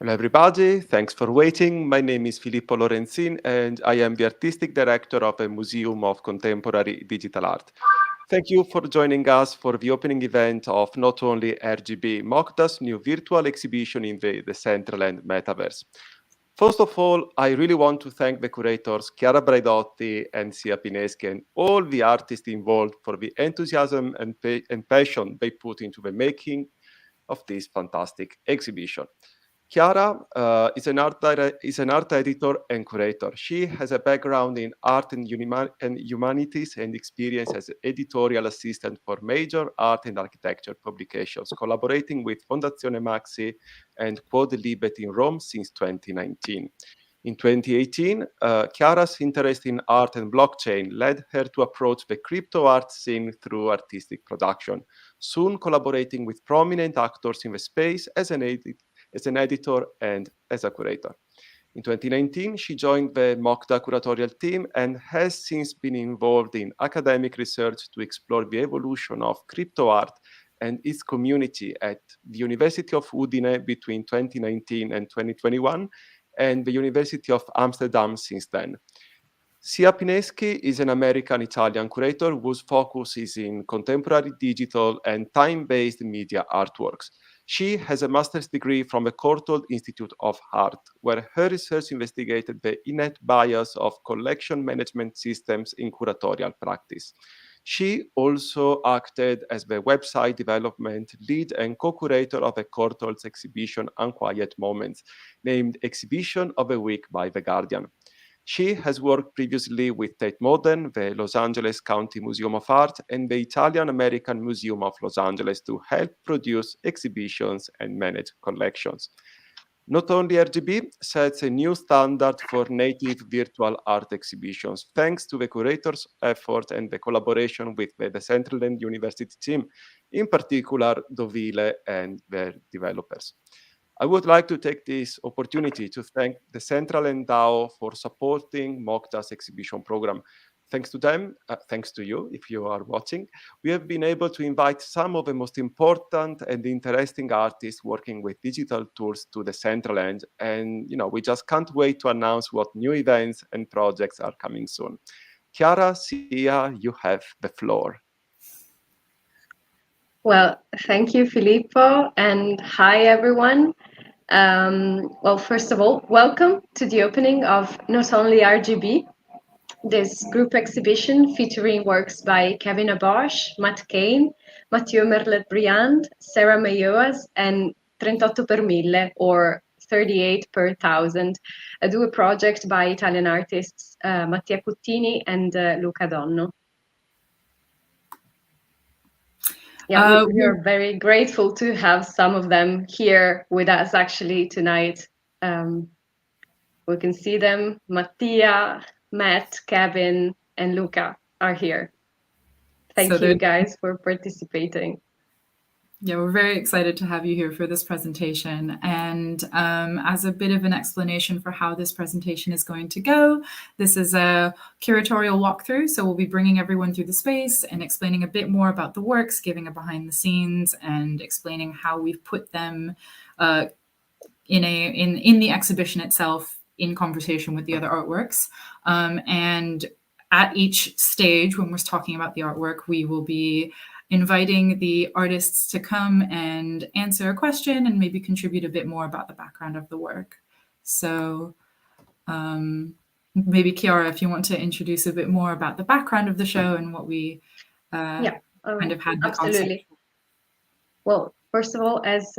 Hello, everybody. Thanks for waiting. My name is Filippo Lorenzin, and I am the Artistic Director of a Museum of Contemporary Digital Art. Thank you for joining us for the opening event of Not Only RGB, MoCDA's new virtual exhibition in the Decentraland metaverse. First of all, I really want to thank the curators Chiara Braidotti and Sia Pineschi and all the artists involved for the enthusiasm and passion they put into the making of this fantastic exhibition. Chiara is an art editor and curator. She has a background in art and humanities and experience as editorial assistant for major art and architecture publications, collaborating with Fondazione Maxi and Quod Libet in Rome since 2019. In 2018, Chiara's interest in art and blockchain led her to approach the crypto art scene through artistic production, soon collaborating with prominent actors in the space as an editor and as a curator. In 2019, she joined the MoCDA curatorial team and has since been involved in academic research to explore the evolution of crypto art and its community at the University of Udine between 2019 and 2021, and the University of Amsterdam since then. Sia Pineschi is an American-Italian curator whose focus is in contemporary digital and time-based media artworks. She has a master's degree from the Courtauld Institute of Art, where her research investigated the innate bias of collection management systems in curatorial practice. She also acted as the website development lead and co-curator of the Courtauld's exhibition Unquiet Moments, named Exhibition of the Week by The Guardian. She has worked previously with Tate Modern, the Los Angeles County Museum of Art, and the Italian-American Museum of Los Angeles to help produce exhibitions and manage collections. Not Only RGB sets a new standard for native virtual art exhibitions, thanks to the curator's effort and the collaboration with the Decentraland University team, in particular Dovile and their developers. I would like to take this opportunity to thank the Decentraland DAO for supporting MoCDA's exhibition program. Thanks to them, thanks to you if you are watching, we have been able to invite some of the most important and interesting artists working with digital tools to the Decentraland, and we just can't wait to announce what new events and projects are coming soon. Chiara, Sia, you have the floor. Well, thank you, Filippo, and hi, everyone. Well, first of all, welcome to the opening of Not Only RGB, this group exhibition featuring works by Kevin Abosch, Kane, Mathieu Merlet Briand, Sarah Meyohas, and 38 per mille, or 38 per thousand, a duo project by Italian artists Mattia Cuttini and Luca Donno. Yeah, we are very grateful to have some of them here with us actually tonight. We can see them. Mattia, Matt, Kevin, and Luca are here. Thank you guys for participating. Yeah, we're very excited to have you here for this presentation. And as a bit of an explanation for how this presentation is going to go, this is a curatorial walkthrough. So we'll be bringing everyone through the space and explaining a bit more about the works, giving a behind the scenes and explaining how we've put them in the exhibition itself in conversation with the other artworks. And at each stage, when we're talking about the artwork, we will be inviting the artists to come and answer a question and maybe contribute a bit more about the background of the work. So maybe Chiara, if you want to introduce a bit more about the background of the show and what we kind of had the absolutely. concept. Well, first of all, as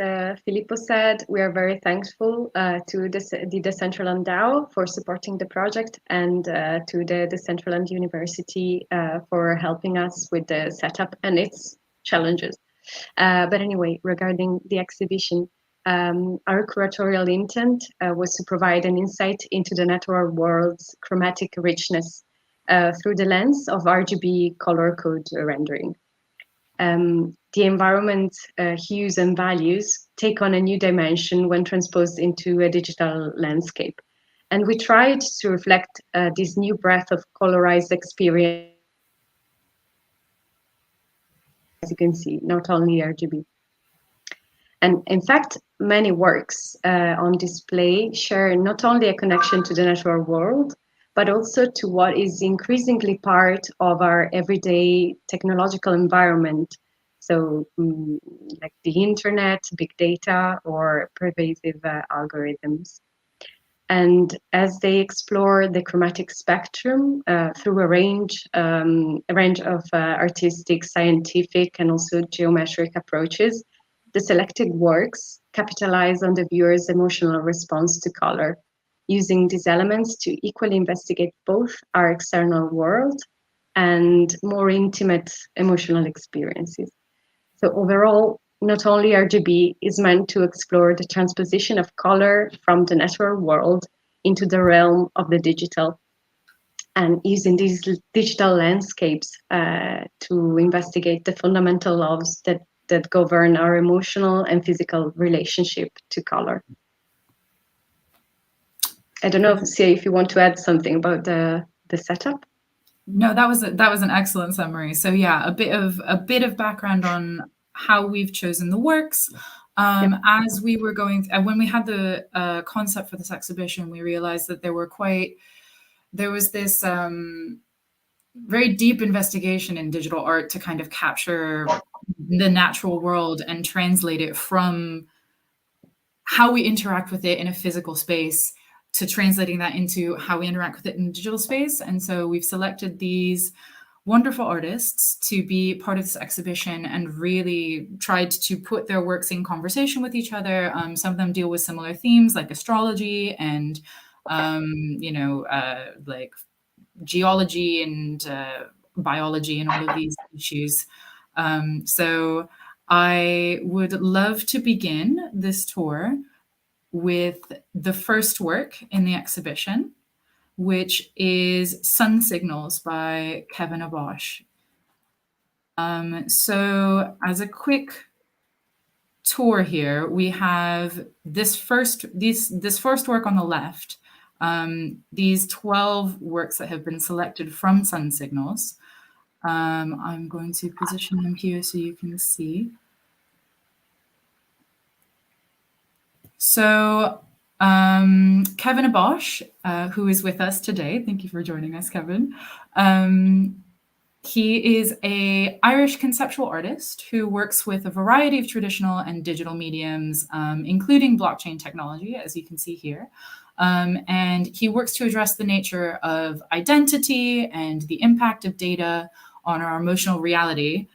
Filippo said, we are very thankful to the Decentraland DAO for supporting the project and to the Decentraland University for helping us with the setup and its challenges. But anyway, regarding the exhibition, our curatorial intent was to provide an insight into the natural world's chromatic richness through the lens of RGB color code rendering. The environment, hues and values take on a new dimension when transposed into a digital landscape. And we tried to reflect this new breadth of colorized experience, as you can see, not only RGB. And in fact, many works on display share not only a connection to the natural world, but also to what is increasingly part of our everyday technological environment. So like the internet, big data, or pervasive algorithms. And as they explore the chromatic spectrum through a range of artistic, scientific, and also geometric approaches, the selected works capitalize on the viewer's emotional response to color, using these elements to equally investigate both our external world and more intimate emotional experiences. So overall, not only RGB is meant to explore the transposition of color from the natural world into the realm of the digital, and using these digital landscapes to investigate the fundamental laws that govern our emotional and physical relationship to color. I don't know, Sia, if you want to add something about the setup. No, that was an excellent summary. So yeah, a bit of background on how we've chosen the works. As we were going, when we had the concept for this exhibition, we realized that there was this very deep investigation in digital art to kind of capture the natural world and translate it from how we interact with it in a physical space to translating that into how we interact with it in digital space. And so we've selected these wonderful artists to be part of this exhibition and really tried to put their works in conversation with each other. Some of them deal with similar themes like astrology and, like geology and biology and all of these issues. So I would love to begin this tour with the first work in the exhibition, which is Sun Signals by Kevin Abosch. So as a quick tour here, we have this first work on the left, these 12 works that have been selected from Sun Signals. I'm going to position them here so you can see. So Kevin Abosch, who is with us today, thank you for joining us, Kevin. He is an Irish conceptual artist who works with a variety of traditional and digital mediums, including blockchain technology, as you can see here. And he works to address the nature of identity and the impact of data on our emotional reality,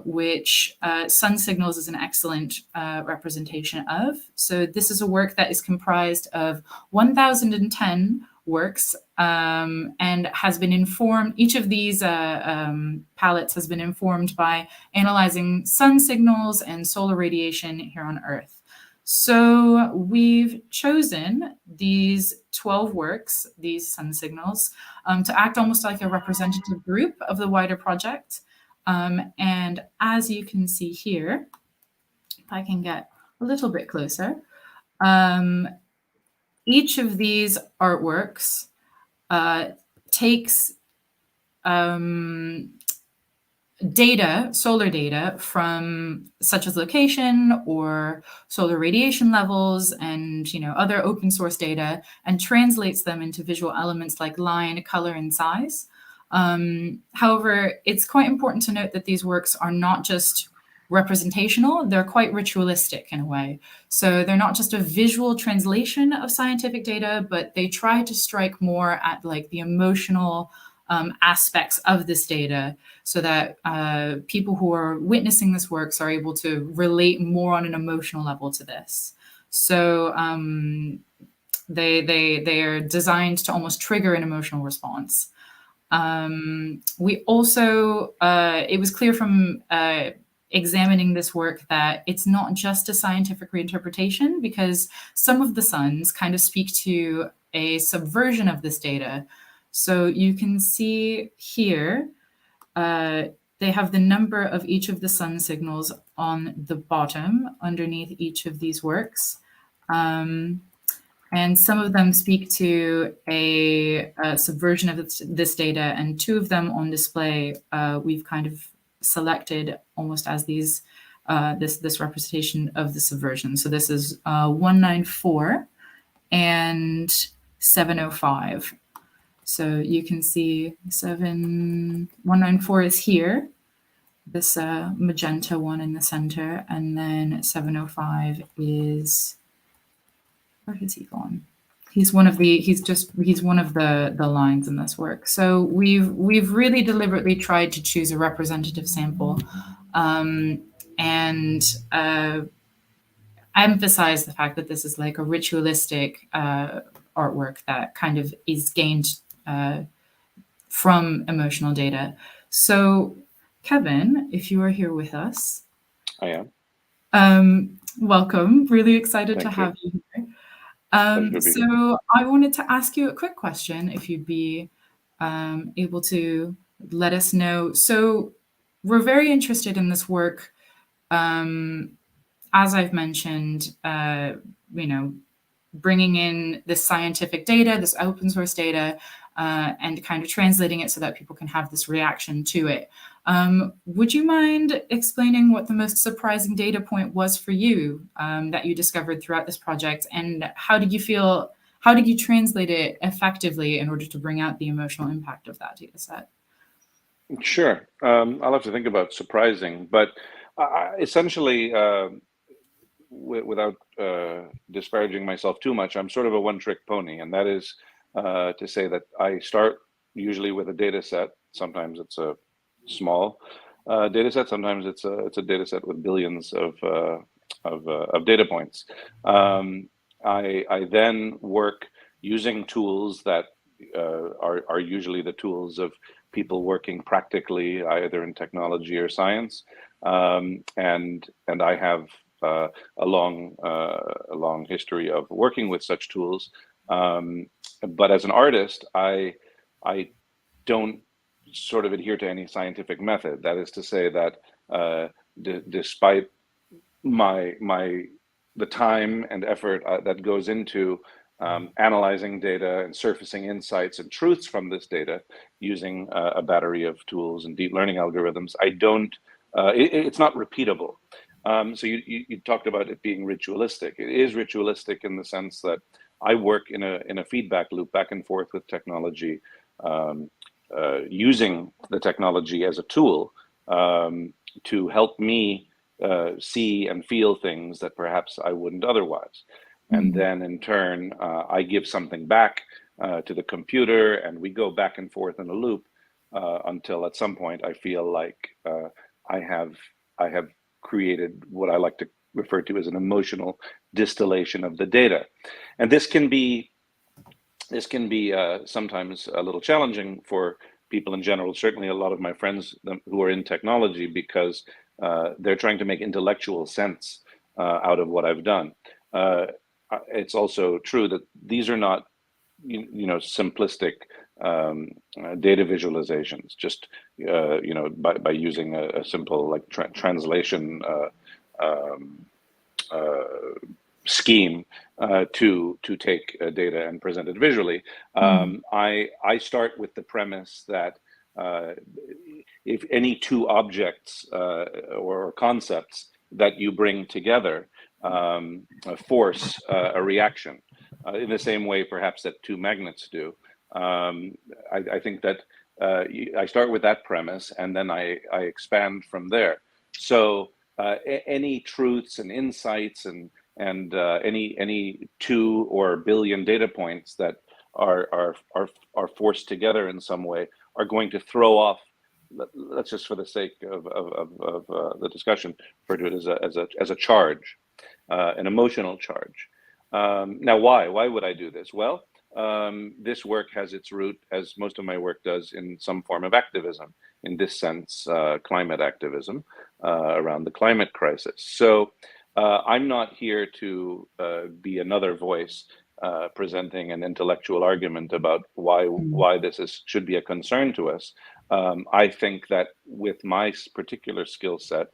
which Sun Signals is an excellent representation of. So this is a work that is comprised of 1,010 works and has been informed, each of these palettes has been informed by analyzing sun signals and solar radiation here on Earth. So we've chosen these 12 works, these sun signals, to act almost like a representative group of the wider project. And as you can see here, if I can get a little bit closer, each of these artworks takes data, solar data from such as location or solar radiation levels and other open source data and translates them into visual elements like line, color, and size. However, it's quite important to note that these works are not just representational, they're quite ritualistic in a way. So they're not just a visual translation of scientific data, but they try to strike more at like the emotional aspects of this data so that people who are witnessing this works are able to relate more on an emotional level to this. So they are designed to almost trigger an emotional response. We also, it was clear from examining this work that it's not just a scientific reinterpretation, because some of the suns kind of speak to a subversion of this data. So you can see here, they have the number of each of the sun signals on the bottom underneath each of these works. And some of them speak to a subversion of this data, and two of them on display we've kind of selected almost as these this representation of the subversion. So this is 194 and 705. So you can see 194 is here, this magenta one in the center, and then 705 is, where has he gone? He's one of the lines in this work. So we've really deliberately tried to choose a representative sample, and emphasize the fact that this is like a ritualistic artwork that kind of is gained from emotional data. So, Kevin, if you are here with us, I am. Welcome. Really excited Thank to have you here. So I wanted to ask you a quick question, if you'd be able to let us know. So we're very interested in this work. As I've mentioned, bringing in this scientific data, this open source data, and kind of translating it so that people can have this reaction to it. Would you mind explaining what the most surprising data point was for you that you discovered throughout this project, and how did you translate it effectively in order to bring out the emotional impact of that data set? Sure. I'll have to think about surprising, but essentially, without disparaging myself too much, I'm sort of a one-trick pony, and that is to say that I start usually with a data set. Sometimes it's a small data set. Sometimes it's a data set with billions of data points. I then work using tools that are usually the tools of people working practically, either in technology or science, and I have a long history of working with such tools. But as an artist, I don't sort of adhere to any scientific method. That is to say that despite the time and effort that goes into analyzing data and surfacing insights and truths from this data using a battery of tools and deep learning algorithms, it's not repeatable. So you talked about it being ritualistic. It is ritualistic in the sense that I work in a feedback loop back and forth with technology, using the technology as a tool to help me see and feel things that perhaps I wouldn't otherwise. And then in turn, I give something back to the computer, and we go back and forth in a loop until at some point I feel like I have created what I like to refer to as an emotional distillation of the data. And this can be sometimes a little challenging for people in general, certainly a lot of my friends who are in technology, because they're trying to make intellectual sense out of what I've done. It's also true that these are not, simplistic data visualizations. Just by using a simple like translation scheme to take data and present it visually. I start with the premise that if any two objects or concepts that you bring together force a reaction in the same way perhaps that two magnets do, I think that I start with that premise, and then I expand from there. So any truths and insights and any 2 or billion data points that are forced together in some way are going to throw off. Let's just, for the sake of the discussion, refer to it as a charge, an emotional charge. Now, why would I do this? Well, this work has its root, as most of my work does, in some form of activism. In this sense, climate activism around the climate crisis. So I'm not here to be another voice presenting an intellectual argument about why this should be a concern to us. I think that with my particular skill set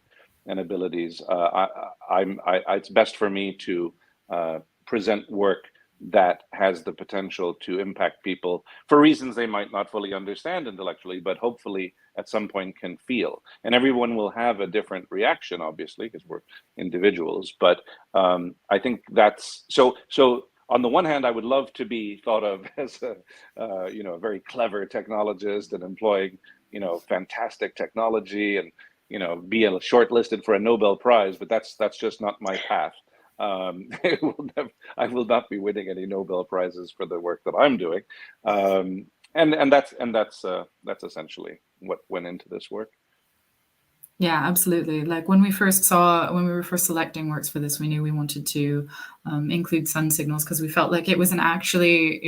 and abilities, it's best for me to present work that has the potential to impact people for reasons they might not fully understand intellectually, but hopefully at some point can feel. And everyone will have a different reaction, obviously, because we're individuals. But I think that's so. On the one hand, I would love to be thought of as a a very clever technologist and employing fantastic technology and be shortlisted for a Nobel Prize. But that's just not my path. I will not be winning any Nobel Prizes for the work that I'm doing, and that's essentially what went into this work. Yeah, absolutely. Like when we were first selecting works for this, we knew we wanted to include sun signals because we felt like it was an excellent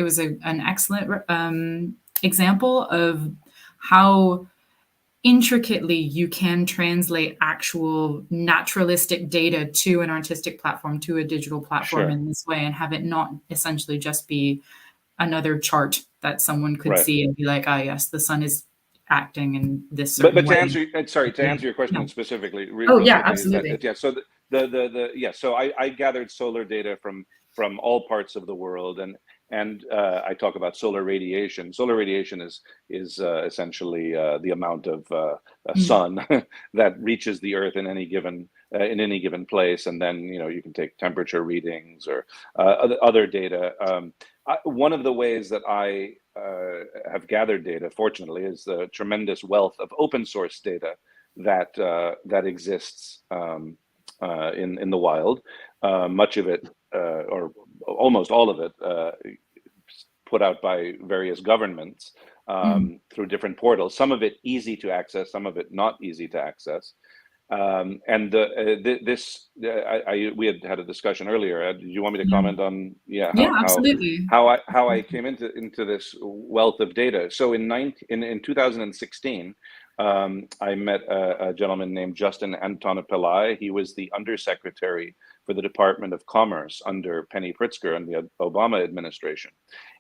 example of how intricately you can translate actual naturalistic data to an artistic platform, to a digital platform in this way, and have it not essentially just be another chart that someone could see and be like, ah, yes, the sun is acting in this certain but way. To answer your question specifically. Absolutely. So I gathered solar data from all parts of the world, and I talk about solar radiation. Solar radiation is essentially the amount of sun that reaches the Earth in any given place, and then you can take temperature readings or other data. One of the ways that I have gathered data, fortunately, is the tremendous wealth of open source data that exists in the wild. Much of it, or almost all of it, put out by various governments through different portals. Some of it easy to access, some of it not easy to access. We had a discussion earlier. Do you want me to comment on absolutely how I came into this wealth of data? So in 2016, I met a gentleman named Justin Antonopoulos. He was the undersecretary for the Department of Commerce under Penny Pritzker and the Obama administration,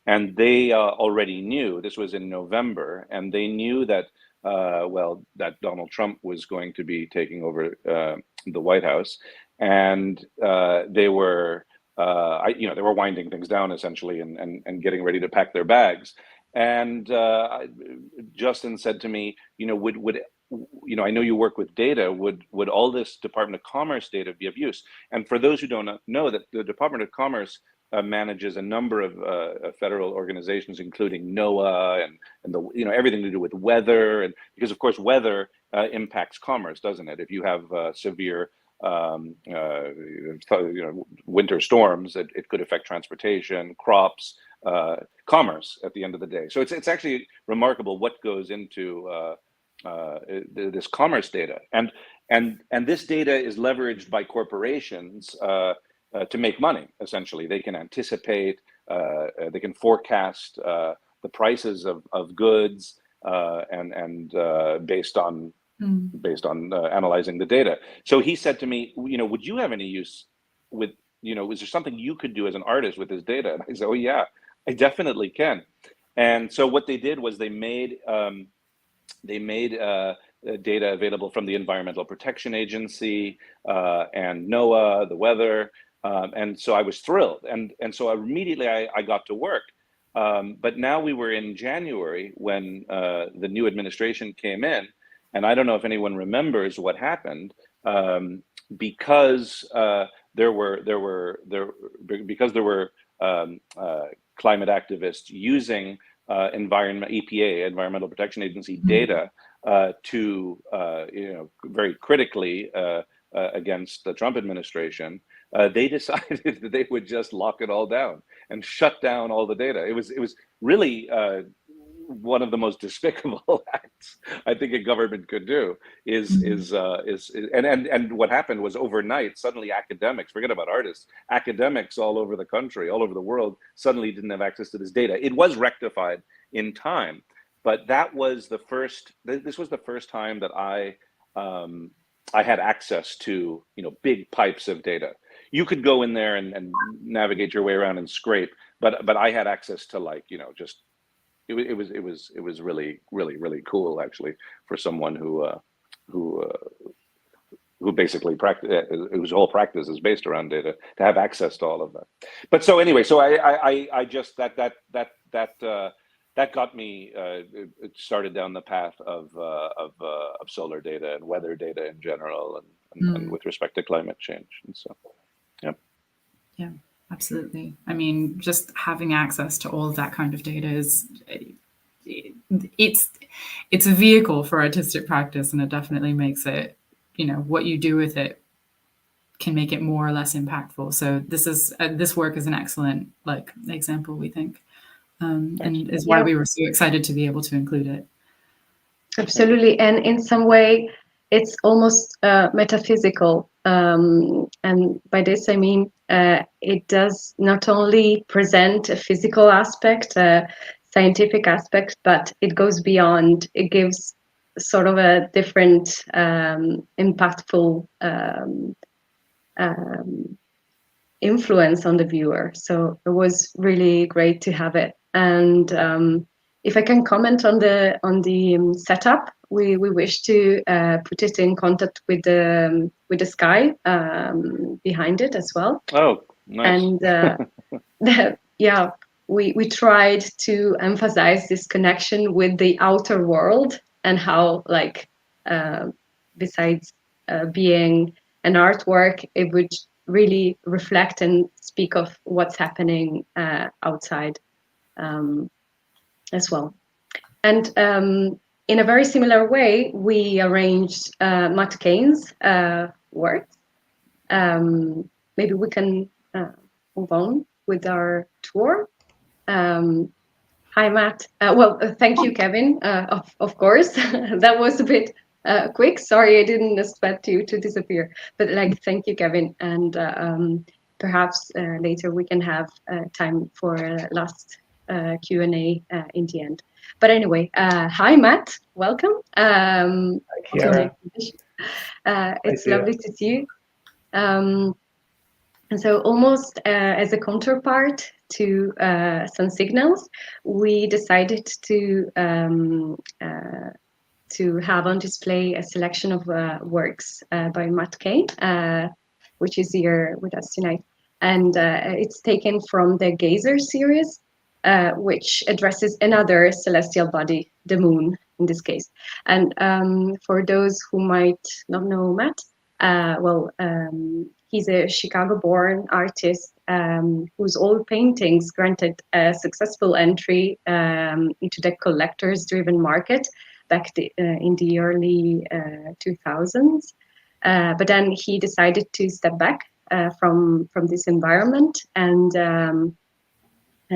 and they already knew, this was in November, and they knew that that Donald Trump was going to be taking over the White House, and they were winding things down essentially and getting ready to pack their bags. And Justin said to me, I know you work with data. Would all this Department of Commerce data be of use? And for those who don't know, that the Department of Commerce manages a number of federal organizations, including NOAA and the everything to do with weather, and because of course weather impacts commerce, doesn't it? If you have severe winter storms, it could affect transportation, crops, commerce at the end of the day. So it's actually remarkable what goes into this commerce data, and this data is leveraged by corporations to make money. Essentially, they can anticipate, they can forecast the prices of goods, and based on analyzing the data. So he said to me, would you have any use with, is there something you could do as an artist with this data? And I said, oh yeah, I definitely can. And so what they did was they made data available from the Environmental Protection Agency and NOAA, the weather. And so I was thrilled. And so immediately I got to work. But now we were in January when the new administration came in. And I don't know if anyone remembers what happened, because there were climate activists using EPA, Environmental Protection Agency data to very critically against the Trump administration. They decided that they would just lock it all down and shut down all the data. It was really one of the most despicable acts I think a government could do. And what happened was overnight, suddenly academics, forget about artists, academics all over the country, all over the world, suddenly didn't have access to this data. It was rectified in time, but that was this was the first time that I had access to big pipes of data. You could go in there and navigate your way around and scrape, but I had access to just it was really, really, really cool actually for someone who basically whose whole practice is based around data, to have access to all of that. But so anyway, so I just that that got me it started down the path of solar data and weather data in general, and with respect to climate change. And so, yeah, absolutely. I mean, just having access to all of that kind of data is it's a vehicle for artistic practice, and it definitely makes it, what you do with it can make it more or less impactful. So this work is an excellent example, we think, and is why we were so excited to be able to include it. Absolutely, and in some way, it's almost metaphysical, and by this I mean it does not only present a physical aspect, a scientific aspect, but it goes beyond. It gives sort of a different, impactful influence on the viewer. So it was really great to have it. And if I can comment on the setup, we wish to put it in contact with the sky behind it as well. Oh, nice. And we tried to emphasize this connection with the outer world, and how besides being an artwork, it would really reflect and speak of what's happening outside as well. And in a very similar way, we arranged Matt Kane's work. Maybe we can move on with our tour. Hi, Matt. Thank you, Kevin, of course. That was a bit quick. Sorry, I didn't expect you to disappear. But thank you, Kevin. And perhaps later we can have time for a last Q&A in the end. But anyway, hi, Matt. Welcome. Chiara. It's lovely to see you. And so almost as a counterpart to Sun Signals, we decided to have on display a selection of works by Matt Kane, which is here with us tonight. And it's taken from the Gazer series, which addresses another celestial body, the moon in this case. And for those who might not know Matt, he's a Chicago-born artist whose oil paintings granted a successful entry into the collectors-driven market back in the early 2000s. But then he decided to step back from this environment and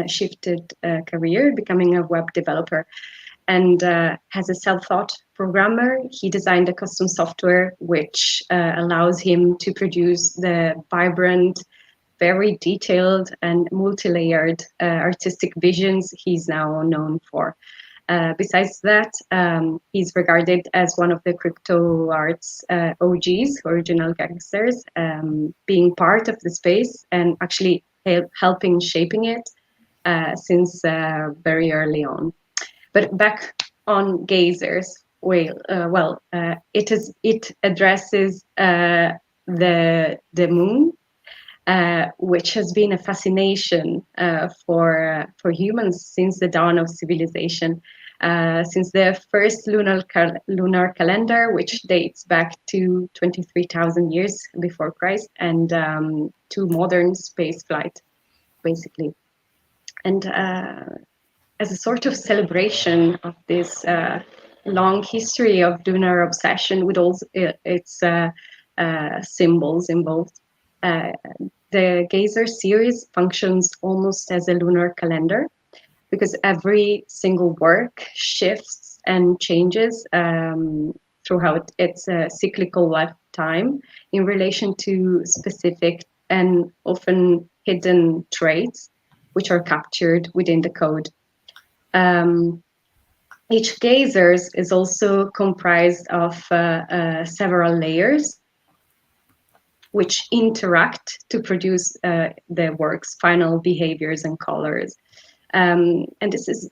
shifted career, becoming a web developer. And as a self-taught programmer, he designed a custom software which allows him to produce the vibrant, very detailed and multi-layered artistic visions he's now known for. Besides that, he's regarded as one of the crypto arts OGs, original gangsters, being part of the space and actually helping shaping it since very early on. But back on Gazers, it addresses the moon, which has been a fascination for humans since the dawn of civilization, since the first lunar calendar, which dates back to 23,000 years before Christ, and to modern space flight, basically. And as a sort of celebration of this long history of lunar obsession with all its symbols involved, the Gazer series functions almost as a lunar calendar, because every single work shifts and changes throughout its cyclical lifetime in relation to specific and often hidden traits which are captured within the code. Each Gazer is also comprised of several layers which interact to produce the work's final behaviors and colors. And this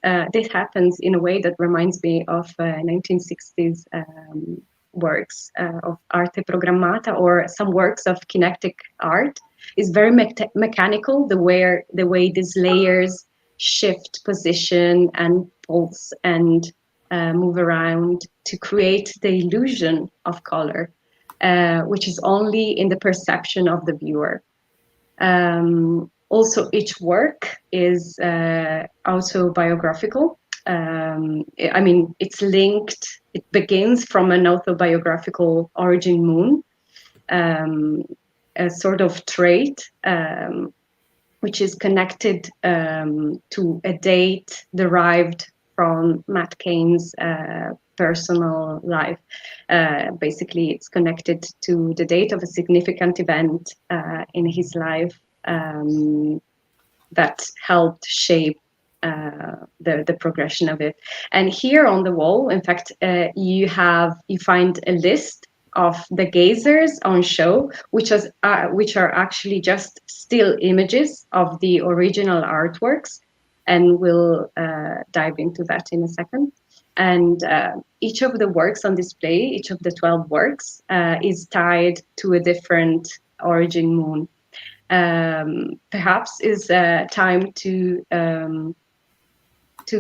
happens in a way that reminds me of 1960s works of arte programmata, or some works of kinetic art. Is very mechanical, the way these layers shift position and pulse and move around to create the illusion of color, which is only in the perception of the viewer. Also, each work is autobiographical. I mean, it's linked, it begins from an autobiographical origin moon, a sort of trait, which is connected to a date derived from Matt Kane's personal life. Basically, it's connected to the date of a significant event in his life that helped shape the progression of it. And here on the wall, in fact, you find a list of the gazers on show, which are actually just still images of the original artworks, and we'll dive into that in a second. And each of the works on display, each of the 12 works, is tied to a different origin moon. Perhaps is time to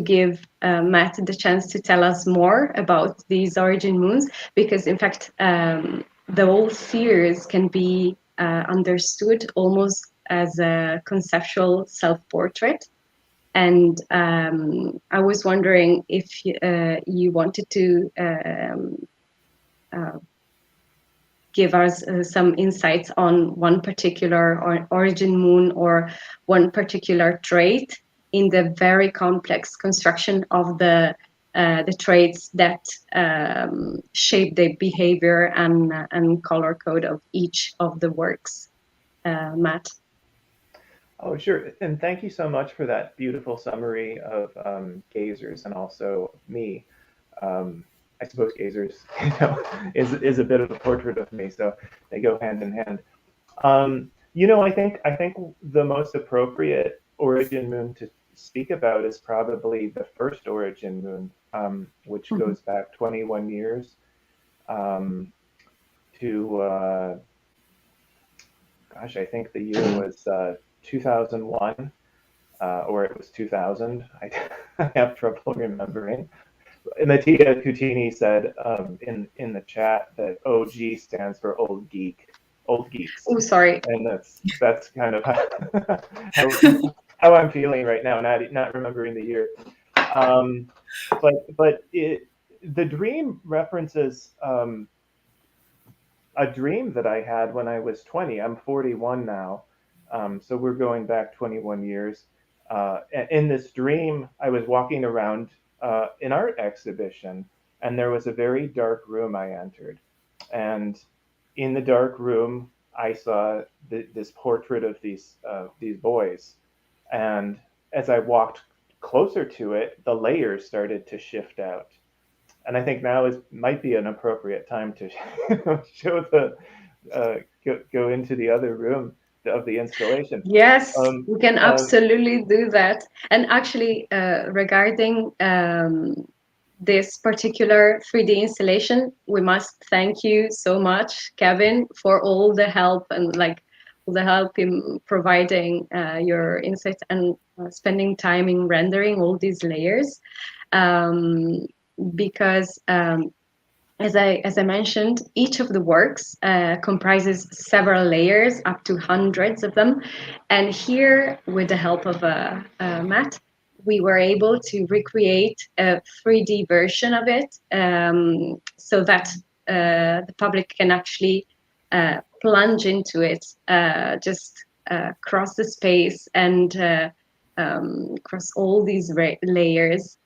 give Matt the chance to tell us more about these origin moons, because in fact the whole series can be understood almost as a conceptual self-portrait. And I was wondering if you wanted to give us some insights on one particular origin moon or one particular trait in the very complex construction of the traits that shape the behavior and color code of each of the works. Matt? Oh, sure. And thank you so much for that beautiful summary of gazers and also me. I suppose gazers, is a bit of a portrait of me, so they go hand in hand. I think the most appropriate origin moon to speak about is probably the first origin moon, which goes back 21 years to, gosh, I think the year was 2001, or it was 2000. I have trouble remembering. Mattia Cuttini said in the chat that OG stands for old geeks. Oh, sorry. And that's kind of how I'm feeling right now, not remembering the year. But the dream references a dream that I had when I was 20. I'm 41 now, so we're going back 21 years. In this dream, I was walking around an art exhibition, and there was a very dark room I entered. And in the dark room, I saw this portrait of these boys. And as I walked closer to it, the layers started to shift out. And I think now might be an appropriate time to show go into the other room of the installation. Yes, we can absolutely do that. And actually, regarding this particular 3D installation, we must thank you so much, Kevin, for all the help and all the help in providing your insights and spending time in rendering all these layers. Because as I mentioned, each of the works comprises several layers, up to hundreds of them. And here, with the help of Matt, we were able to recreate a 3D version of it, so that the public can actually plunge into it, just cross the space and cross all these layers,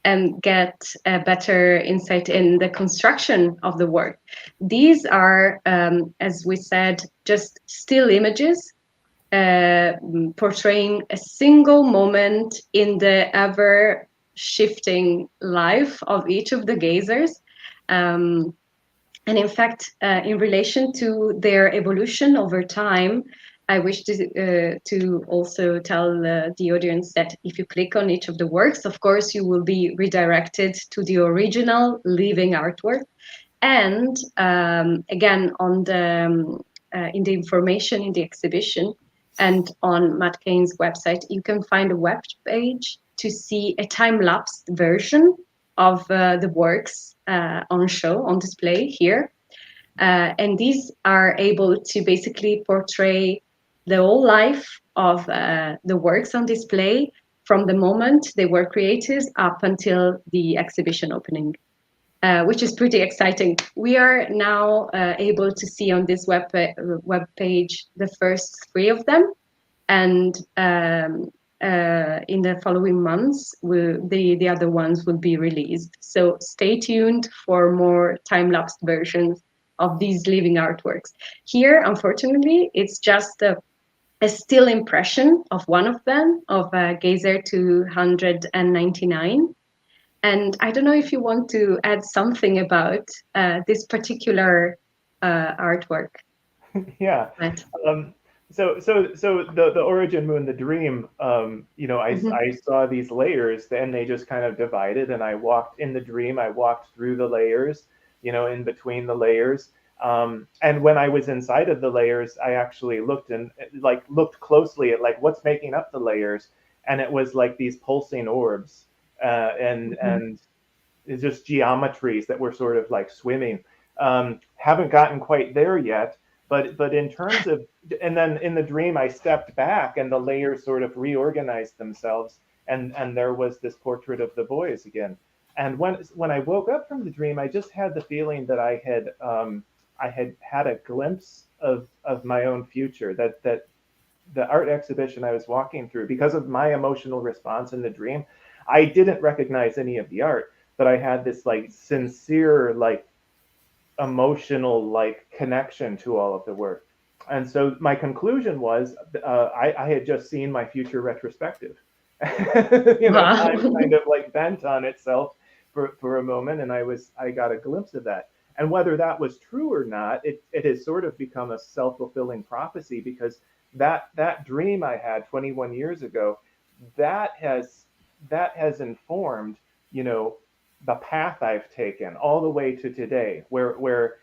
and get a better insight in the construction of the work. These are, as we said, just still images portraying a single moment in the ever-shifting life of each of the gazers. And in fact, in relation to their evolution over time, I wish to also tell the audience that if you click on each of the works, of course, you will be redirected to the original living artwork. And again, on in the information in the exhibition and on Matt Kane's website, you can find a web page to see a time-lapsed version of the works on show, on display here. And these are able to basically portray the whole life of the works on display from the moment they were created up until the exhibition opening, which is pretty exciting. We are now able to see on this web page the first 3 of them, and in the following months, the other ones will be released. So stay tuned for more time-lapse versions of these living artworks. Here, unfortunately, it's just a still impression of one of them, of Geyser 299. And I don't know if you want to add something about this particular artwork. Yeah. So the origin moon, the dream, I saw these layers, then they just kind of divided, and I walked in the dream, I walked through the layers, in between the layers. And when I was inside of the layers, I actually looked closely at what's making up the layers. And it was like these pulsing orbs, and it's just geometries that were sort of like swimming. Haven't gotten quite there yet. But in terms of, and then in the dream, I stepped back and the layers sort of reorganized themselves, and there was this portrait of the boys again. And when I woke up from the dream, I just had the feeling that I had a glimpse of my own future, that the art exhibition I was walking through, because of my emotional response in the dream, I didn't recognize any of the art, but I had this sincere emotional connection to all of the work. And so my conclusion was I had just seen my future retrospective. Wow. Time kind of bent on itself for a moment, and I got a glimpse of that. And whether that was true or not, it has sort of become a self-fulfilling prophecy, because that dream I had 21 years ago, that has informed the path I've taken all the way to today, where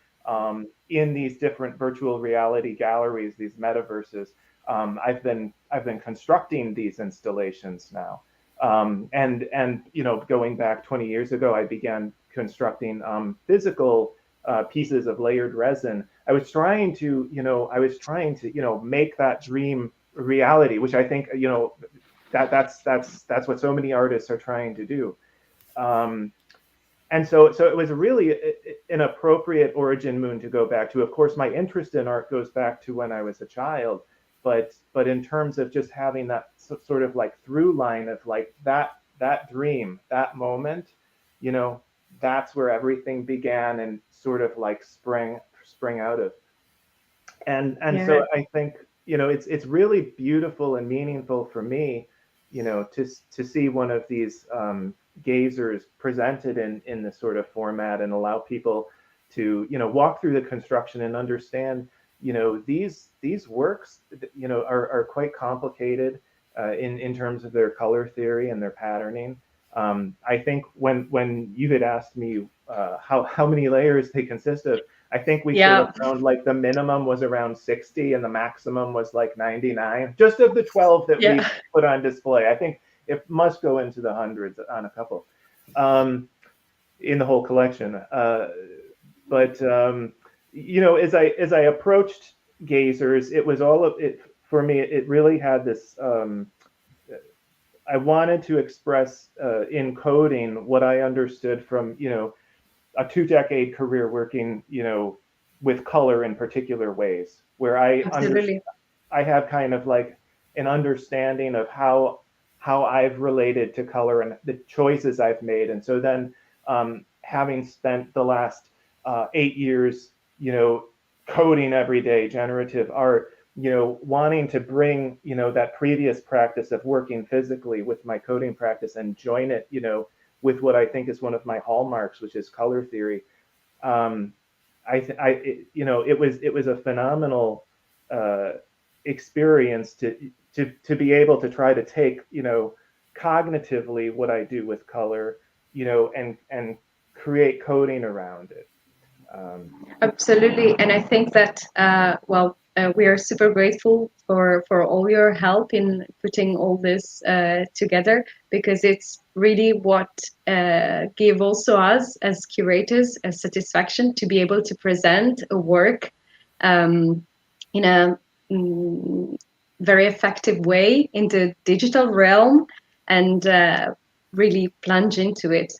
in these different virtual reality galleries, these metaverses, I've been constructing these installations now, and going back 20 years ago, I began constructing physical pieces of layered resin. I was trying to make that dream a reality, which I think that's what so many artists are trying to do. And so it was really an appropriate origin moon to go back to. Of course, my interest in art goes back to when I was a child, but in terms of just having that sort of through line of that dream, that moment, that's where everything began and sort of sprang out of. And yeah. So I think it's really beautiful and meaningful for me, to see one of these gazers presented in this sort of format, and allow people to walk through the construction and understand these works are quite complicated in terms of their color theory and their patterning. I think when you had asked me how many layers they consist of, I think we sort of found the minimum was around 60 and the maximum was 99, just of the 12 that we put on display. I think it must go into the hundreds on a couple in the whole collection. But as I approached gazers, it was all of it for me. It really had this. I wanted to express in coding what I understood from a 2-decade career working with color in particular ways, where I have kind of an understanding of how I've related to color and the choices I've made. And so then having spent the last 8 years, coding every day, generative art, wanting to bring, that previous practice of working physically with my coding practice and join it, with what I think is one of my hallmarks, which is color theory. It was a phenomenal experience to be able to try to take, cognitively what I do with color, and create coding around it. Absolutely. And I think that, we are super grateful for all your help in putting all this together, because it's really what give also us as curators a satisfaction to be able to present a work in a very effective way in the digital realm, and really plunge into it,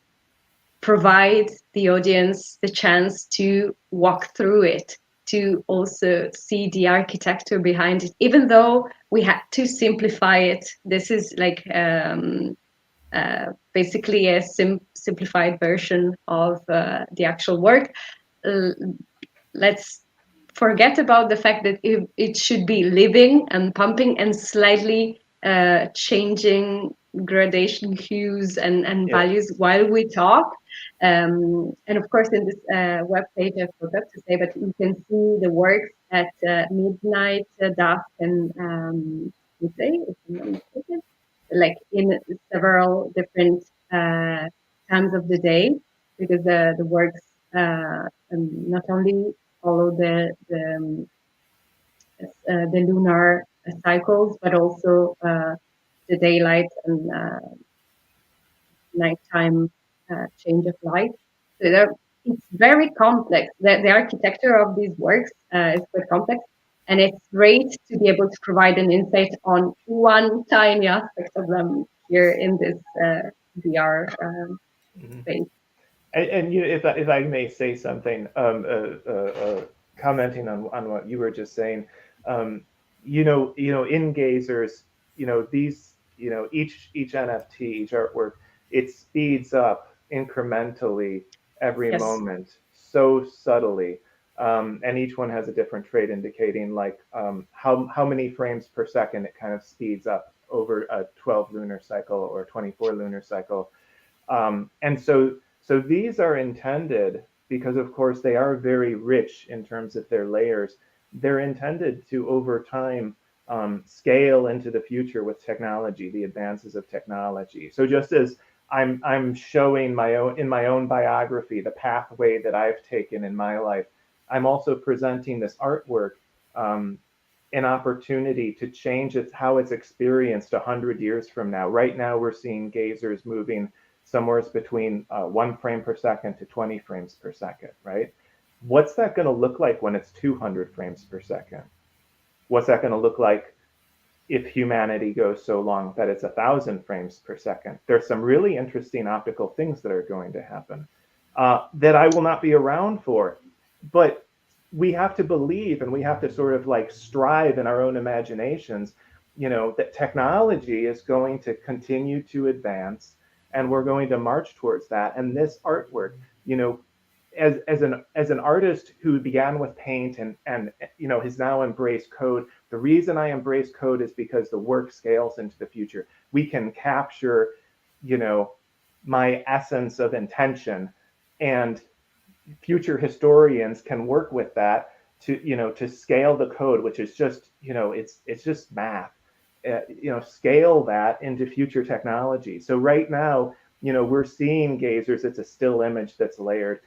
provide the audience the chance to walk through it, to also see the architecture behind it, even though we had to simplify it. This is like basically a simplified version of the actual work. Let's forget about the fact that it should be living and pumping and slightly changing gradation hues and values while we talk. And of course, in this web page, I forgot to say, but you can see the works at midnight, dusk, and midday, if I'm not mistaken, like in several different times of the day, because the works not only follow the lunar cycles, but also the daylight and nighttime change of light. So it's very complex. The architecture of these works is quite complex, and it's great to be able to provide an insight on one tiny aspect of them here in this VR space. And you know, if I may say something, commenting on what you were just saying, you know, in Gazers, you know, these, you know, each NFT, each artwork, it speeds up incrementally every moment, so subtly, and each one has a different trait indicating like how many frames per second it kind of speeds up over a 12 lunar cycle or 24 lunar cycle, and so these are intended, because of course they are very rich in terms of their layers. They're intended to, over time, scale into the future with technology, the advances of technology. So just as I'm showing in my own biography the pathway that I've taken in my life, I'm also presenting this artwork an opportunity to change how it's experienced 100 years from now. Right now, we're seeing gazers moving somewhere between 1 frame per second to 20 frames per second, right? What's that going to look like when it's 200 frames per second? What's that going to look like if humanity goes so long that it's 1,000 frames per second? There's some really interesting optical things that are going to happen that I will not be around for. But we have to believe, and we have to sort of like strive in our own imaginations, you know, that technology is going to continue to advance, and we're going to march towards that. And this artwork, you know, as an artist who began with paint and you know has now embraced code, the reason I embrace code is because the work scales into the future. We can capture, you know, my essence of intention, and future historians can work with that to, you know, to scale the code, which is just, you know, it's just math. You know, scale that into future technology. So right now, you know, we're seeing gazers. It's a still image that's layered.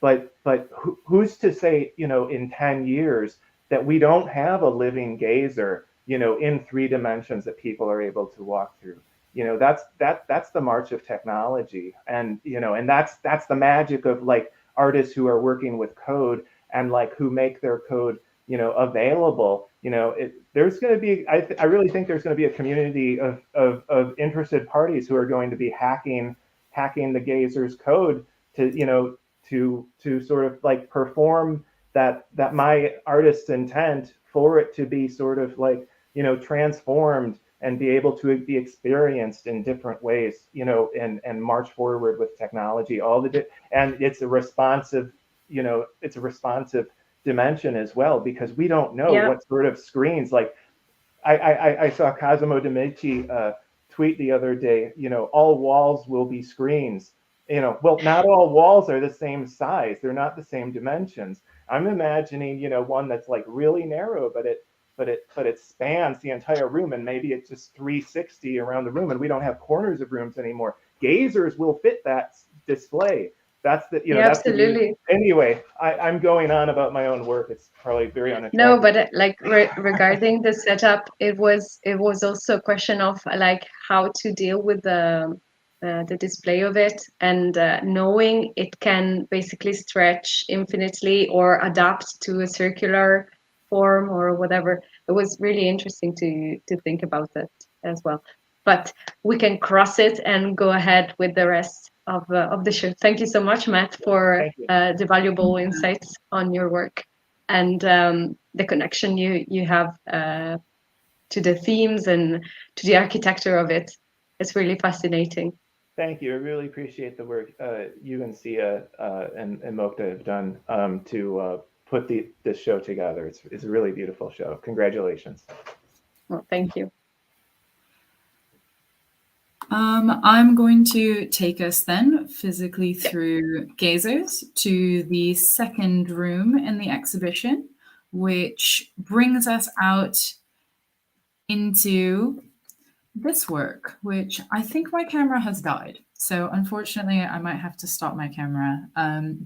But who's to say, you know, in 10 years that we don't have a living gazer, you know, in 3 dimensions that people are able to walk through? You know, that's the march of technology, and you know, and that's the magic of like artists who are working with code and like who make their code, you know, available. You know, there's going to be, I really think there's going to be a community of interested parties who are going to be hacking the gazer's code to, you know, to sort of like perform that my artist's intent for it to be sort of like, you know, transformed and be able to be experienced in different ways, you know, and march forward with technology. And it's a responsive, you know, it's a responsive dimension as well, because we don't know what sort of screens. Like I saw Cosimo D'Amici tweet the other day, you know, all walls will be screens. You know, well, not all walls are the same size. They're not the same dimensions. I'm imagining, you know, one that's like really narrow, but it spans the entire room, and maybe it's just 360 around the room, and we don't have corners of rooms anymore. Gazers will fit that display. That's the, Yeah, that's absolutely. Anyway, I'm going on about my own work. It's probably very unattractive. No, but regarding the setup, it was also a question of like how to deal with the display of it, and knowing it can basically stretch infinitely or adapt to a circular form or whatever. It was really interesting to think about it as well. But we can cross it and go ahead with the rest of the show. Thank you so much, Matt, for the valuable insights on your work and the connection you have to the themes and to the architecture of it. It's really fascinating. Thank you. I really appreciate the work you and Sia and MoCDA have done to put this show together. It's a really beautiful show. Congratulations. Well, thank you. I'm going to take us then physically through Gazers to the second room in the exhibition, which brings us out into this work, which I think my camera has died. So unfortunately, I might have to stop my camera,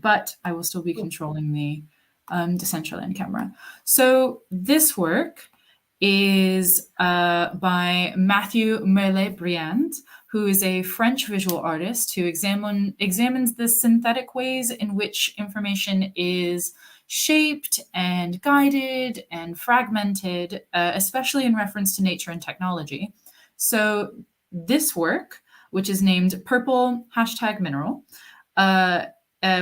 but I will still be controlling the Decentraland camera. So this work is by Mathieu Merlet Briand, who is a French visual artist who examines the synthetic ways in which information is shaped and guided and fragmented, especially in reference to nature and technology. So this work, which is named Purple #Mineral,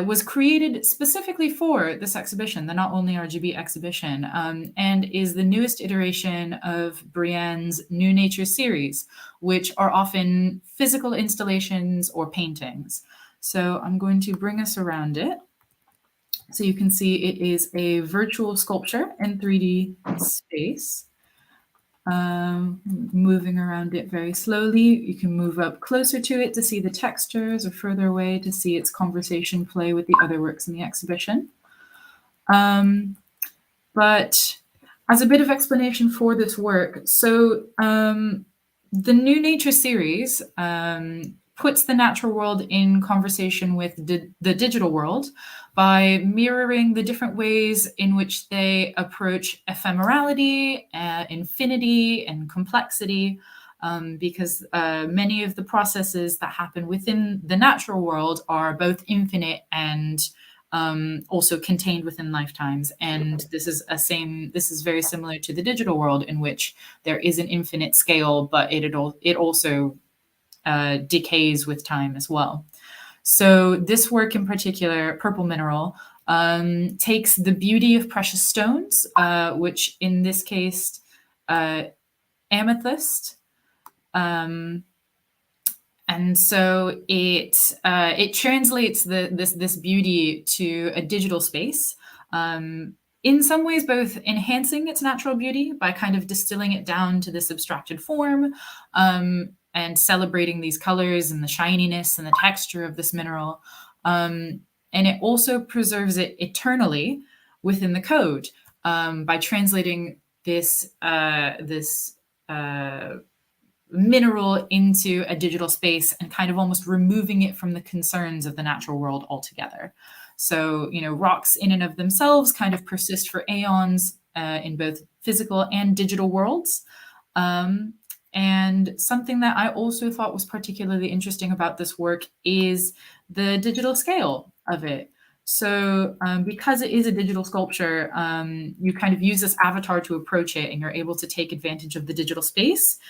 was created specifically for this exhibition, the Not Only RGB exhibition, and is the newest iteration of Briand's New Nature series, which are often physical installations or paintings. So I'm going to bring us around it. So you can see it is a virtual sculpture in 3D space. Moving around it very slowly. You can move up closer to it to see the textures, or further away to see its conversation play with the other works in the exhibition. But as a bit of explanation for this work, so the New Nature series puts the natural world in conversation with the digital world by mirroring the different ways in which they approach ephemerality, infinity, and complexity, because many of the processes that happen within the natural world are both infinite and also contained within lifetimes. And this is very similar to the digital world, in which there is an infinite scale, but it also decays with time as well. So this work in particular, Purple Mineral, takes the beauty of precious stones, which in this case, amethyst, and so it translates this beauty to a digital space. In some ways, both enhancing its natural beauty by kind of distilling it down to this abstracted form, and celebrating these colors and the shininess and the texture of this mineral. And it also preserves it eternally within the code by translating this mineral into a digital space and kind of almost removing it from the concerns of the natural world altogether. So, rocks in and of themselves kind of persist for aeons in both physical and digital worlds. And something that I also thought was particularly interesting about this work is the digital scale of it. So because it is a digital sculpture, you kind of use this avatar to approach it, and you're able to take advantage of the digital space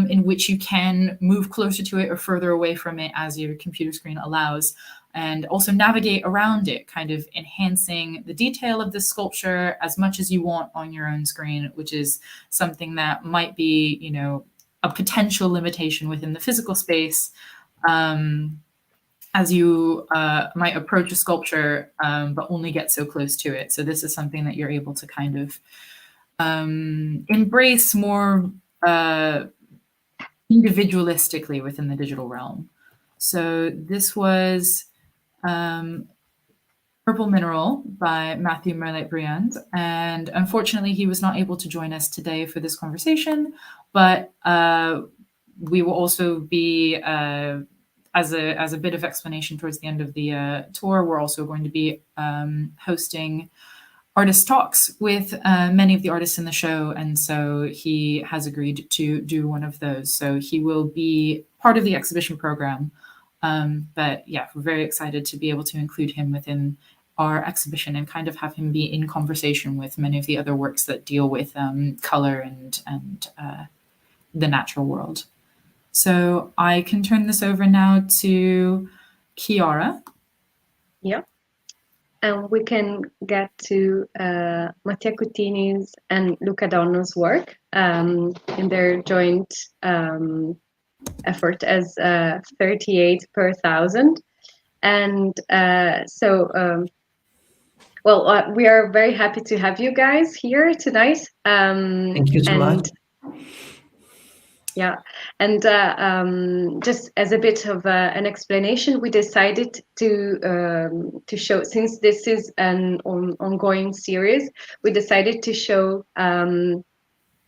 in which you can move closer to it or further away from it as your computer screen allows, and also navigate around it, kind of enhancing the detail of the sculpture as much as you want on your own screen, which is something that might be, a potential limitation within the physical space as you might approach a sculpture, but only get so close to it. So this is something that you're able to kind of embrace more individualistically within the digital realm. So this was Purple Mineral by Mathieu Merlet Briand. And unfortunately, he was not able to join us today for this conversation, but we will also be as a bit of explanation towards the end of the tour, we're also going to be hosting artist talks with many of the artists in the show, and so he has agreed to do one of those. So he will be part of the exhibition program. But yeah, we're very excited to be able to include him within our exhibition and kind of have him be in conversation with many of the other works that deal with color and the natural world. So I can turn this over now to Chiara. Yeah. And we can get to Mattia Cuttini's and Luca Donno's work in their joint effort as 38 per 1,000. And we are very happy to have you guys here tonight. Thank you so much. Yeah, and just as a bit of an explanation, we decided to show, since this is an ongoing series, we decided to show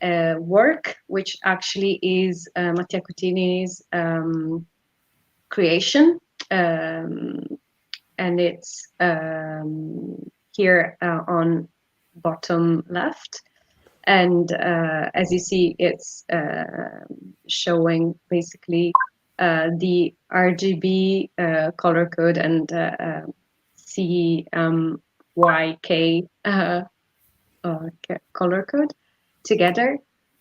a work which actually is Mattia Cuttini's creation, and it's here on bottom left. And as you see, it's showing basically the RGB color code and CYK color code together.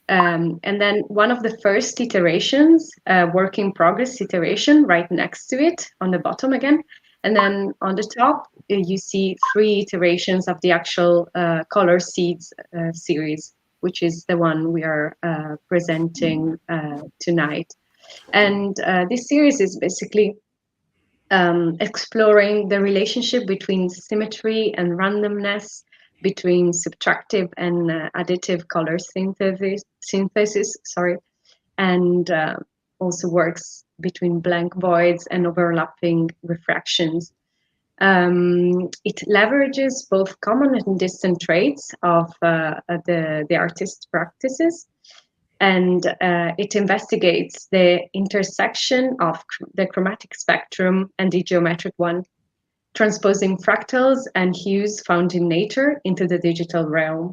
And then one of the first iterations, work in progress iteration, right next to it on the bottom again. And then on the top, you see 3 iterations of the actual Color Seeds series, which is the one we are presenting tonight. And this series is basically exploring the relationship between symmetry and randomness, between subtractive and additive color synthesis, and also works between blank voids and overlapping refractions. It leverages both common and distant traits of the artist's practices, and it investigates the intersection of the chromatic spectrum and the geometric one, transposing fractals and hues found in nature into the digital realm.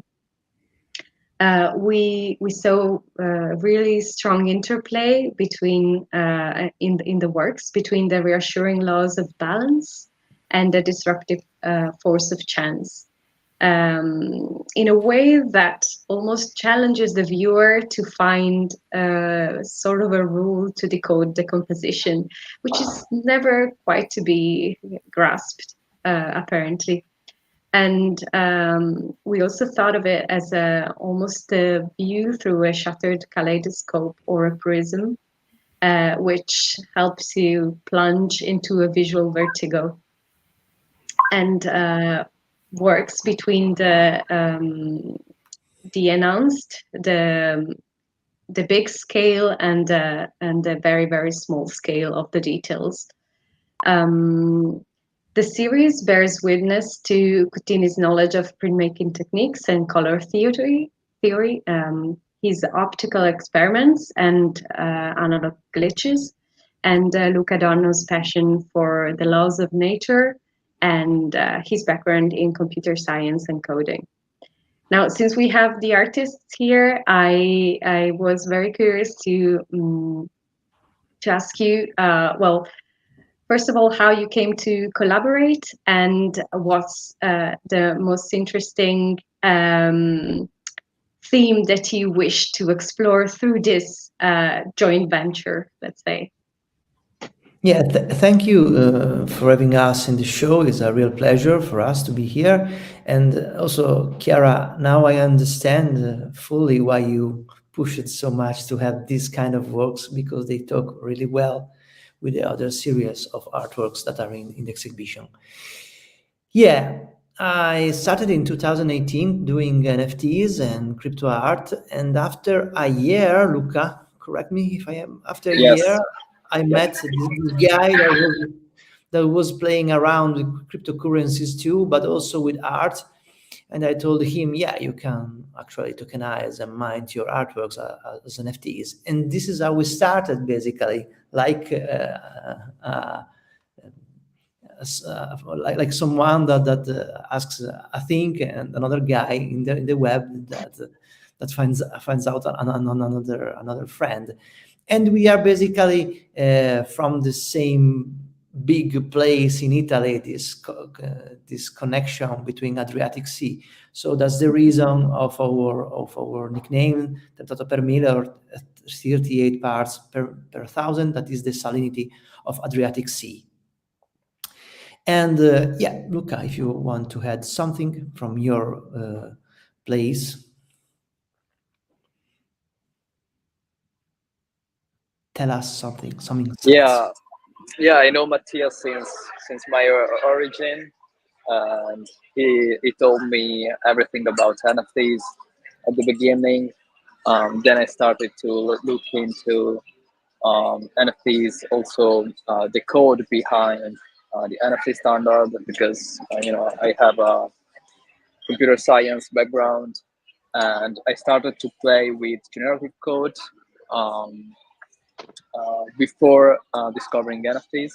We saw really strong interplay between in the works between the reassuring laws of balance and the disruptive force of chance, in a way that almost challenges the viewer to find sort of a rule to decode the composition, which is never quite to be grasped, apparently. And we also thought of it as almost a view through a shattered kaleidoscope or a prism, which helps you plunge into a visual vertigo, and works between the announced, the big scale, and the very, very small scale of the details. The series bears witness to Cuttini's knowledge of printmaking techniques and color theory, his optical experiments and analog glitches, and Luca Donno's passion for the laws of nature and his background in computer science and coding. Now, since we have the artists here, I was very curious to ask you, well, first of all, how you came to collaborate, and what's the most interesting theme that you wish to explore through this joint venture, let's say. Yeah, thank you for having us in the show. It's a real pleasure for us to be here. And also, Chiara, now I understand fully why you push it so much to have these kind of works, because they talk really well with the other series of artworks that are in the exhibition. Yeah, I started in 2018 doing NFTs and crypto art. And after a year, Luca, correct me if I am, after a year, I met this guy that was playing around with cryptocurrencies too, but also with art. And I told him, yeah, you can actually tokenize and mint your artworks as NFTs. And this is how we started, basically, like someone that asks a thing, and another guy in the web that finds out another friend, and we are basically from the same big place in Italy. This connection between Adriatic Sea. So that's the reason of our nickname, Tentato per Mille, or 38 parts per 1,000. That is the salinity of Adriatic Sea. And yeah, Luca, if you want to add something from your place, tell us something. Yeah, I know Mattia since my origin, and he told me everything about NFTs at the beginning. Then I started to look into NFTs, also the code behind the NFT standard, because I have a computer science background, and I started to play with generative code before discovering NFTs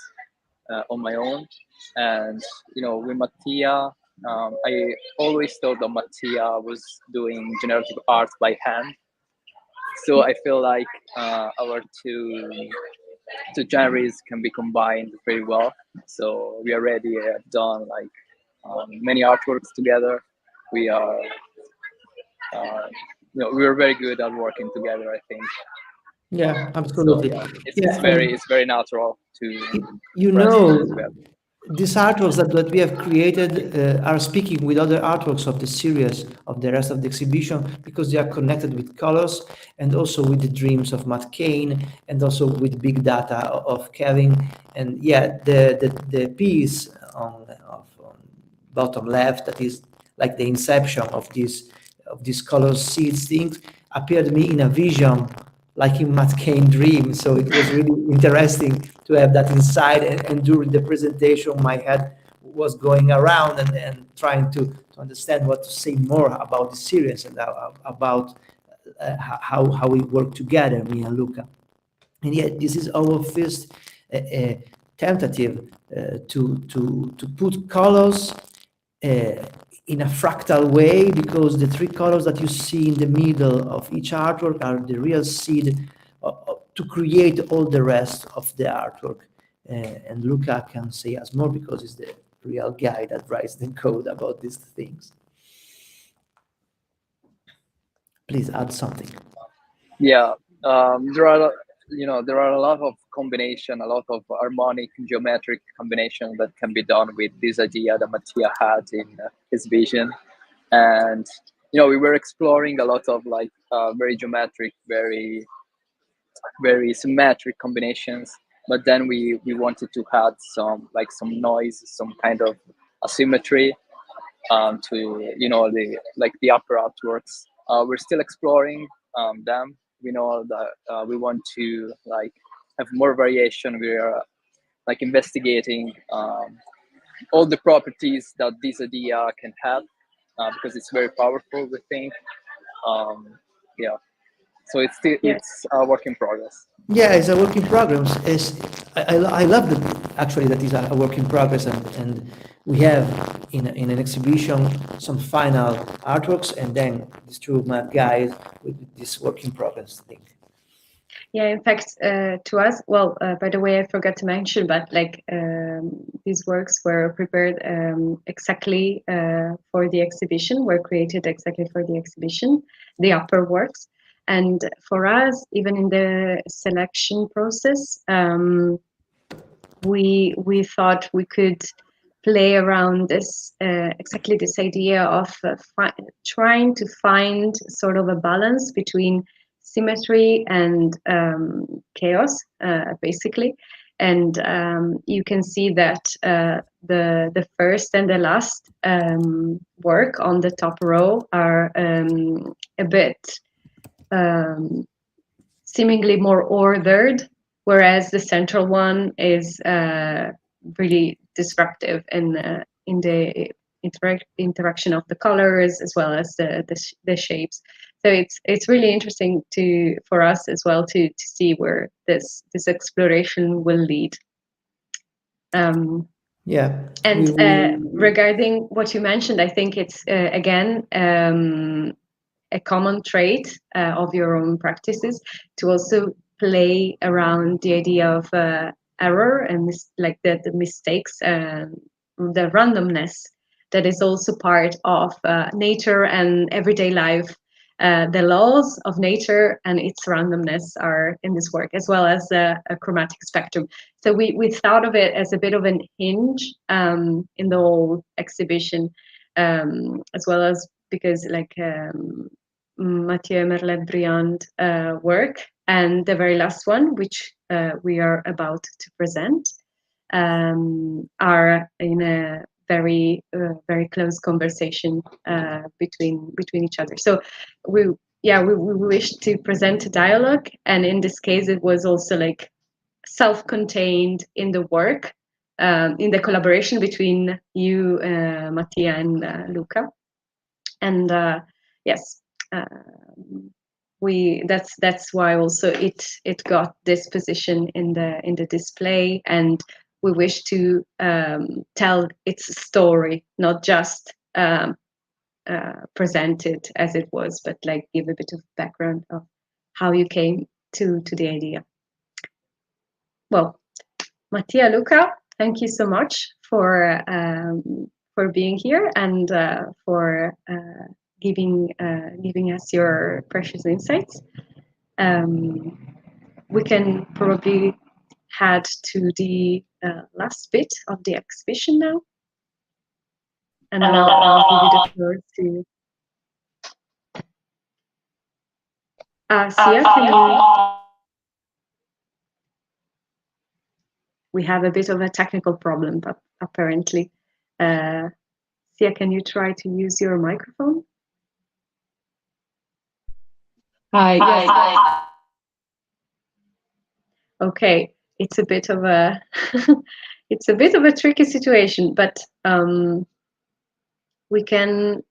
on my own. And with Mattia, I always thought that Mattia was doing generative art by hand. So I feel like our two genres can be combined very well. So we already have done like many artworks together. We are we are very good at working together, I think. Yeah, absolutely. So, it's very natural to these artworks that we have created are speaking with other artworks of the series, of the rest of the exhibition, because they are connected with colors and also with the dreams of Matt Kane, and also with big data of Kevin. And yeah, the piece on bottom left, that is like the inception of these color seeds things, appeared to me in a vision, like in Matt Kane dream. So it was really interesting to have that inside, and during the presentation my head was going around and trying to understand what to say more about the series and about how we work together, me and Luca. And yet this is our first tentative to put colors in a fractal way, because the three colors that you see in the middle of each artwork are the real seed to create all the rest of the artwork. And Luca can say us more, because he's the real guy that writes the code about these things. Please add something. Yeah, there are a lot of combination, a lot of harmonic geometric combination that can be done with this idea that Mattia had in his vision. And we were exploring a lot of like very geometric, very symmetric combinations, but then we wanted to add some noise, some kind of asymmetry to the upper artworks. We're still exploring them. We know that we want to have more variation. We are investigating all the properties that this idea can have, because it's very powerful, we think. So it's a work in progress. Yeah, it's a work in progress. I love that, actually, that is a work in progress, and we have in an exhibition some final artworks, and then these two mad guys with this work in progress thing. Yeah, in fact, to us, well, by the way, I forgot to mention, but these works were prepared exactly for the exhibition, were created exactly for the exhibition, the upper works. And for us, even in the selection process, we thought we could play around this, exactly this idea of trying to find sort of a balance between symmetry and chaos, basically. And you can see that the first and the last work on the top row are a bit seemingly more ordered, whereas the central one is really disruptive in the interaction of the colors as well as the shapes. So it's really interesting for us as well to see where this exploration will lead. Yeah. And regarding what you mentioned, I think it's again a common trait of your own practices to also play around the idea of error and like the mistakes, the randomness that is also part of nature and everyday life. The laws of nature and its randomness are in this work, as well as a chromatic spectrum. So we thought of it as a bit of an hinge in the whole exhibition, as well as because like Mathieu Merlet Briand work and the very last one, which we are about to present, are in a very close conversation between each other. So we wish to present a dialogue, and in this case it was also like self-contained in the work, in the collaboration between you, Mattia, and Luca. And yes, that's why also it got this position in the display, and we wish to tell its story, not just present it as it was, but like give a bit of background of how you came to the idea. Well, Mattia, Luca, thank you so much for being here and for giving us your precious insights. We can probably head to the last bit of the exhibition now, and I'll give you the floor to Sia. Can you? We have a bit of a technical problem, but apparently, Sia, can you try to use your microphone? Hi. Yes. Okay, it's a bit of a it's a bit of a tricky situation, but we can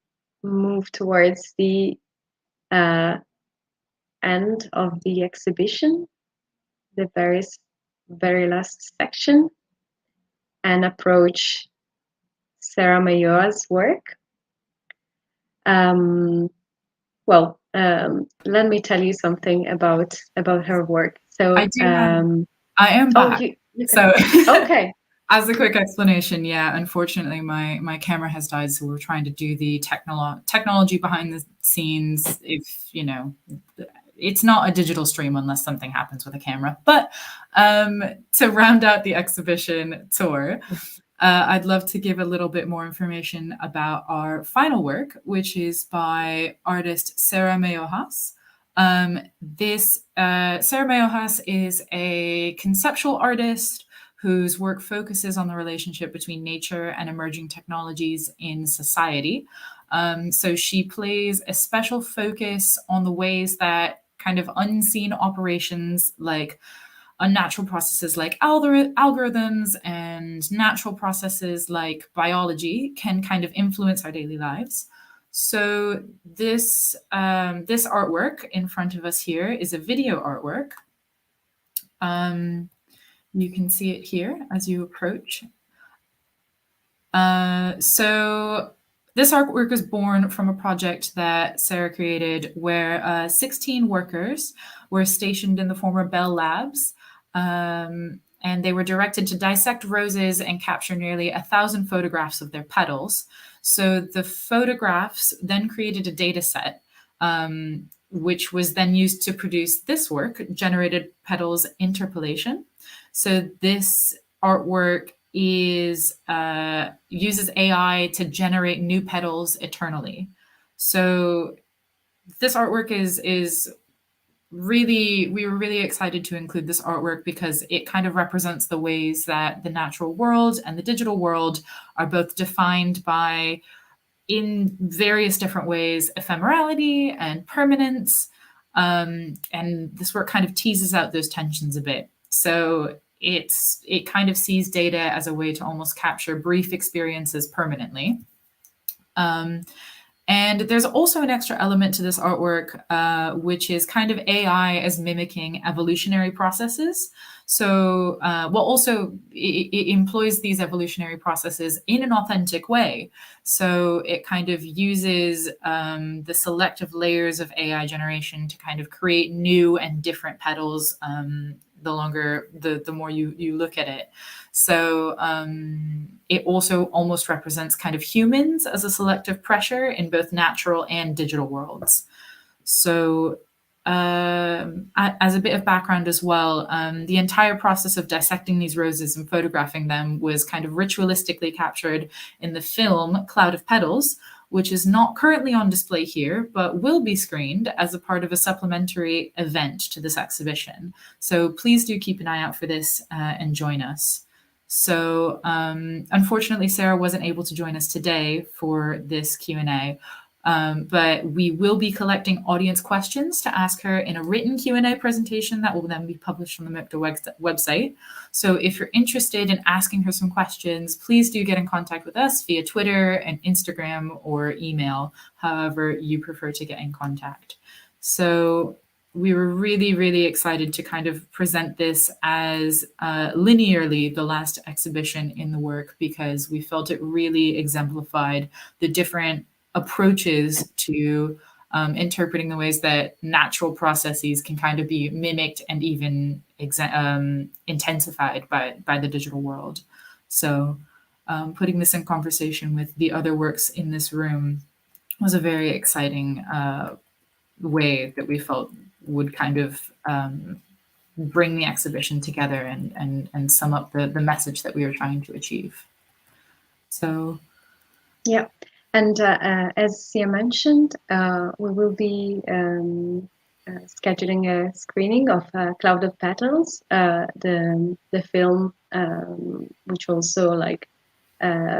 move towards the end of the exhibition, the very last section, and approach Sarah Meyohas' work. Well, let me tell you something about her work. So I am back. So okay. As a quick explanation, yeah, unfortunately my camera has died, so we're trying to do the technology behind the scenes. If you know, it's not a digital stream unless something happens with a camera. But to round out the exhibition tour, I'd love to give a little bit more information about our final work, which is by artist Sarah Meyohas. Sarah Meyohas is a conceptual artist whose work focuses on the relationship between nature and emerging technologies in society. So she plays a special focus on the ways that kind of unseen operations like unnatural processes like algorithms and natural processes like biology can kind of influence our daily lives. So this artwork in front of us here is a video artwork. You can see it here as you approach. So this artwork is born from a project that Sarah created where 16 workers were stationed in the former Bell Labs, and they were directed to dissect roses and capture nearly 1,000 photographs of their petals. So the photographs then created a data set, which was then used to produce this work, Generated Petals Interpolation. So this artwork uses AI to generate new petals eternally. So this artwork is really, we were really excited to include this artwork because it kind of represents the ways that the natural world and the digital world are both defined by, in various different ways, ephemerality and permanence. And this work kind of teases out those tensions a bit. So it kind of sees data as a way to almost capture brief experiences permanently. And there's also an extra element to this artwork, which is kind of AI as mimicking evolutionary processes. So, also it employs these evolutionary processes in an authentic way. So it kind of uses the selective layers of AI generation to kind of create new and different petals the more you look at it. So it also almost represents kind of humans as a selective pressure in both natural and digital worlds. So as a bit of background as well, the entire process of dissecting these roses and photographing them was kind of ritualistically captured in the film Cloud of Petals, which is not currently on display here, but will be screened as a part of a supplementary event to this exhibition. So please do keep an eye out for this and join us. So unfortunately, Sarah wasn't able to join us today for this Q&A, but we will be collecting audience questions to ask her in a written Q&A presentation that will then be published on the MoCDA website. So if you're interested in asking her some questions, please do get in contact with us via Twitter and Instagram or email, however you prefer to get in contact. So we were really, really excited to kind of present this as linearly the last exhibition in the work, because we felt it really exemplified the different approaches to interpreting the ways that natural processes can kind of be mimicked and even intensified by the digital world. So putting this in conversation with the other works in this room was a very exciting way that we felt would kind of bring the exhibition together and sum up the message that we were trying to achieve. So, yeah. And as Sia mentioned, we will be scheduling a screening of Cloud of Petals, the film, which also like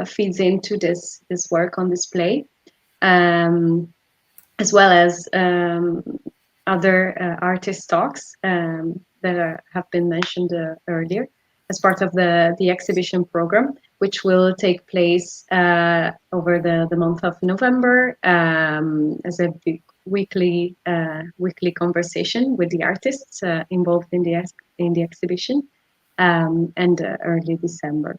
feeds into this work on display, as well as other artist talks that have been mentioned earlier as part of the exhibition program, which will take place over the month of November as a big weekly conversation with the artists involved in the exhibition, and early December.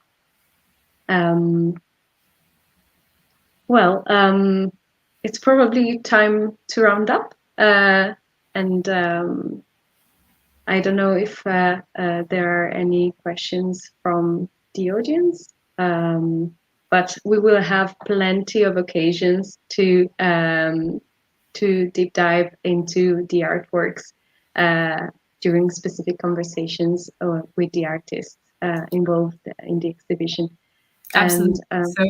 It's probably time to round up, and I don't know if there are any questions from the audience, but we will have plenty of occasions to deep dive into the artworks during specific conversations with the artists involved in the exhibition. Absolutely. So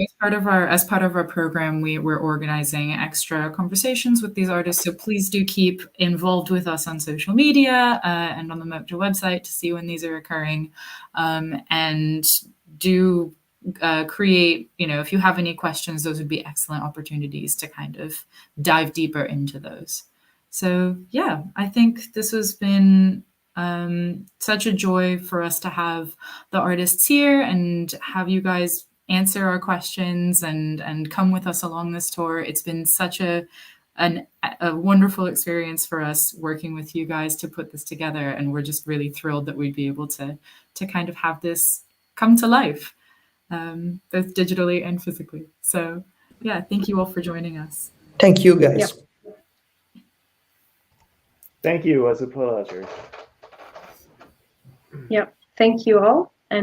as part of our program, we're organizing extra conversations with these artists. So please do keep involved with us on social media and on the MoCDA website to see when these are occurring, and do create, if you have any questions, those would be excellent opportunities to kind of dive deeper into those. So yeah, I think this has been such a joy for us to have the artists here and have you guys answer our questions and come with us along this tour. It's been such a wonderful experience for us working with you guys to put this together, and we're just really thrilled that we'd be able to kind of have this come to life, both digitally and physically. So yeah, thank you all for joining us. Thank you, guys. Yep. Thank you. It was a pleasure. Yep. Thank you all.